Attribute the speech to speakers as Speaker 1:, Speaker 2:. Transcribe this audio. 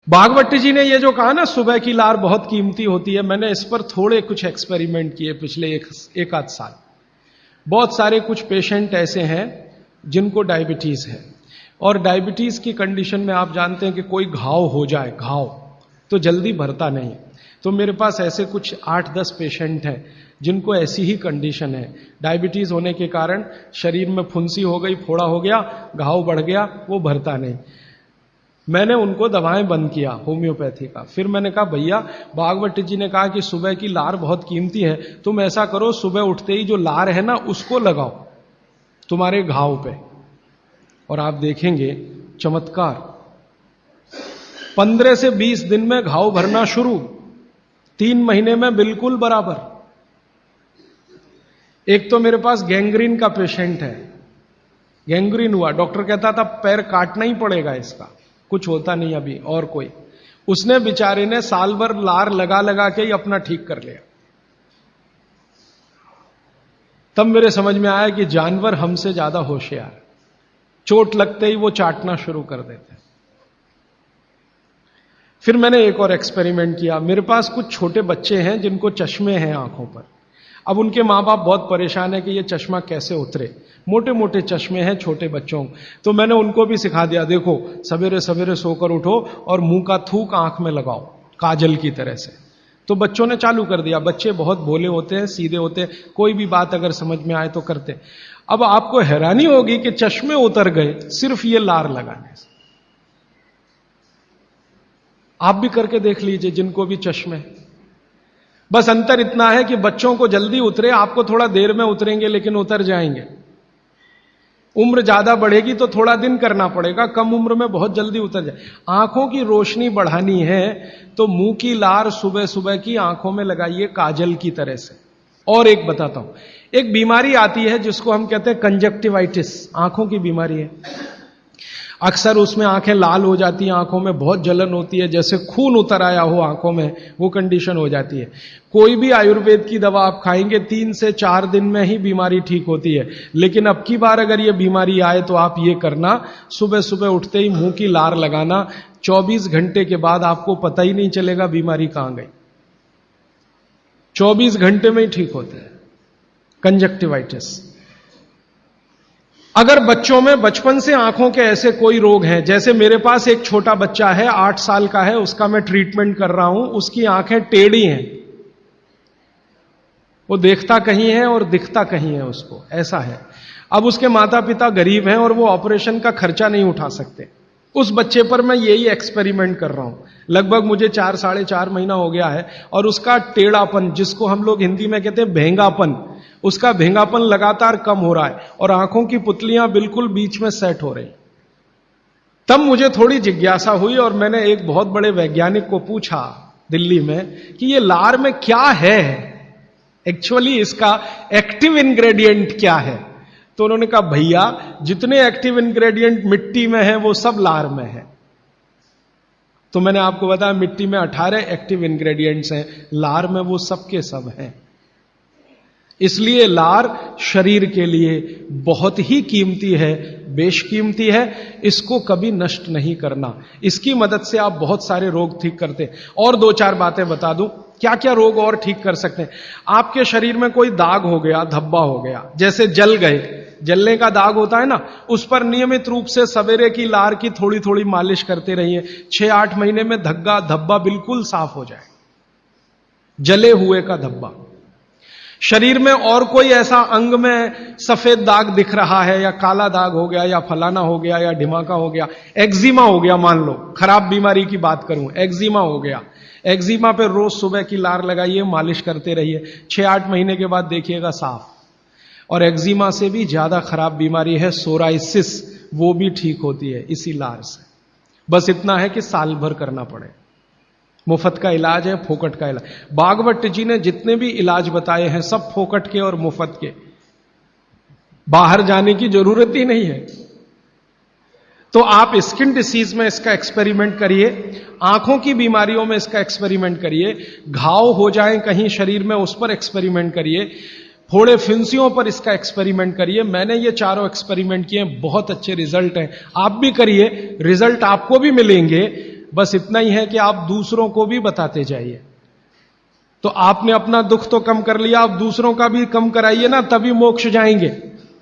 Speaker 1: भागवत जी ने ये जो कहा ना सुबह की लार बहुत कीमती होती है, मैंने इस पर थोड़े कुछ एक्सपेरिमेंट किए पिछले एक आध साल। बहुत सारे कुछ पेशेंट ऐसे हैं जिनको डायबिटीज है, और डायबिटीज की कंडीशन में आप जानते हैं कि कोई घाव हो जाए, घाव तो जल्दी भरता नहीं। तो मेरे पास ऐसे कुछ 8-10 पेशेंट हैं जिनको ऐसी ही कंडीशन है। डायबिटीज होने के कारण शरीर में फुंसी हो गई, फोड़ा हो गया, घाव बढ़ गया, वो भरता नहीं। मैंने उनको दवाएं बंद किया होम्योपैथी का। फिर मैंने कहा भैया, भागवत जी ने कहा कि सुबह की लार बहुत कीमती है, तुम ऐसा करो सुबह उठते ही जो लार है ना उसको लगाओ तुम्हारे घाव पे, और आप देखेंगे चमत्कार। 15 से 20 दिन में घाव भरना शुरू, 3 महीने में बिल्कुल बराबर। एक तो मेरे पास गैंग्रीन का पेशेंट है, गैंग्रीन हुआ, डॉक्टर कहता था पैर काटना ही पड़ेगा इसका, कुछ होता नहीं अभी और कोई। उसने बेचारे ने साल भर लार लगा लगा के ही अपना ठीक कर लिया। तब मेरे समझ में आया कि जानवर हमसे ज्यादा होशियार, चोट लगते ही वो चाटना शुरू कर देते हैं। फिर मैंने एक और एक्सपेरिमेंट किया। मेरे पास कुछ छोटे बच्चे हैं जिनको चश्मे हैं आंखों पर। अब उनके मां बाप बहुत परेशान है कि ये चश्मा कैसे उतरे, मोटे मोटे चश्मे हैं छोटे बच्चों। तो मैंने उनको भी सिखा दिया, देखो सवेरे सवेरे सोकर उठो और मुंह का थूक आंख में लगाओ काजल की तरह से। तो बच्चों ने चालू कर दिया। बच्चे बहुत भोले होते हैं, सीधे होते हैं, कोई भी बात अगर समझ में आए तो करते। अब आपको हैरानी होगी कि चश्मे उतर गए सिर्फ ये लार लगाने से। आप भी करके देख लीजिए जिनको भी चश्मे। बस अंतर इतना है कि बच्चों को जल्दी उतरे, आपको थोड़ा देर में उतरेंगे लेकिन उतर जाएंगे। उम्र ज्यादा बढ़ेगी तो थोड़ा दिन करना पड़ेगा, कम उम्र में बहुत जल्दी उतर जाए। आंखों की रोशनी बढ़ानी है तो मुंह की लार सुबह सुबह की आंखों में लगाइए काजल की तरह से। और एक बताता हूं, एक बीमारी आती है जिसको हम कहते हैं कंजक्टिवाइटिस, आंखों की बीमारी है। अक्सर उसमें आंखें लाल हो जाती हैं, आंखों में बहुत जलन होती है, जैसे खून उतर आया हो आंखों में, वो कंडीशन हो जाती है। कोई भी आयुर्वेद की दवा आप खाएंगे 3 से 4 दिन में ही बीमारी ठीक होती है। लेकिन अब की बार अगर ये बीमारी आए तो आप ये करना, सुबह सुबह उठते ही मुंह की लार लगाना, 24 घंटे के बाद आपको पता ही नहीं चलेगा बीमारी कहां गई। 24 घंटे में ही ठीक होता है कंजक्टिवाइटिस। अगर बच्चों में बचपन से आंखों के ऐसे कोई रोग हैं, जैसे मेरे पास एक छोटा बच्चा है 8 साल का है, उसका मैं ट्रीटमेंट कर रहा हूं, उसकी आंखें टेढ़ी हैं, वो देखता कहीं है और दिखता कहीं है, उसको ऐसा है। अब उसके माता पिता गरीब हैं और वो ऑपरेशन का खर्चा नहीं उठा सकते। उस बच्चे पर मैं यही एक्सपेरिमेंट कर रहा हूं। लगभग मुझे 4-4.5 महीना हो गया है, और उसका टेढ़ापन, जिसको हम लोग हिंदी में कहते हैं भेंगापन, उसका भेंगापन लगातार कम हो रहा है और आंखों की पुतलियां बिल्कुल बीच में सेट हो रही। तब मुझे थोड़ी जिज्ञासा हुई और मैंने एक बहुत बड़े वैज्ञानिक को पूछा दिल्ली में कि ये लार में क्या है, एक्चुअली इसका एक्टिव इंग्रेडिएंट क्या है। तो उन्होंने कहा भैया जितने एक्टिव इंग्रेडिएंट मिट्टी में है वो सब लार में है। तो मैंने आपको बताया मिट्टी में 18 एक्टिव इंग्रेडिएंट्स हैं, लार में वो सब के सब हैं। इसलिए लार शरीर के लिए बहुत ही कीमती है, बेशकीमती है, इसको कभी नष्ट नहीं करना। इसकी मदद से आप बहुत सारे रोग ठीक करते हैं। और 2-4 बातें बता दूं क्या क्या रोग और ठीक कर सकते हैं। आपके शरीर में कोई दाग हो गया, धब्बा हो गया, जैसे जल गए, जलने का दाग होता है ना, उस पर नियमित रूप से सवेरे की लार की थोड़ी थोड़ी मालिश करते रहिए। 6-8 महीने में धब्बा बिल्कुल साफ हो जाए, जले हुए का धब्बा। शरीर में और कोई ऐसा अंग में सफेद दाग दिख रहा है, या काला दाग हो गया, या फलाना हो गया, या ढिमाका हो गया, एक्जिमा हो गया, मान लो खराब बीमारी की बात करूं, एक्जिमा हो गया, एक्जिमा पे रोज सुबह की लार लगाइए, मालिश करते रहिए, 6-8 महीने के बाद देखिएगा साफ। और एक्जिमा से भी ज्यादा खराब बीमारी है सोराइसिस, वो भी ठीक होती है इसी लार से। बस इतना है कि साल भर करना पड़े। मुफ्त का इलाज है, फोकट का इलाज। भागवत जी ने जितने भी इलाज बताए हैं सब फोकट के और मुफ्त के, बाहर जाने की जरूरत ही नहीं है। तो आप स्किन डिसीज में इसका एक्सपेरिमेंट करिए, आंखों की बीमारियों में इसका एक्सपेरिमेंट करिए, घाव हो जाए कहीं शरीर में उस पर एक्सपेरिमेंट करिए, फोड़े फिंसियों पर इसका एक्सपेरिमेंट करिए। मैंने ये चारों एक्सपेरिमेंट किए, बहुत अच्छे रिजल्ट हैं। आप भी करिए, रिजल्ट आपको भी मिलेंगे। बस इतना ही है कि आप दूसरों को भी बताते जाइए। तो आपने अपना दुख तो कम कर लिया, आप दूसरों का भी कम कराइए ना, तभी मोक्ष जाएंगे।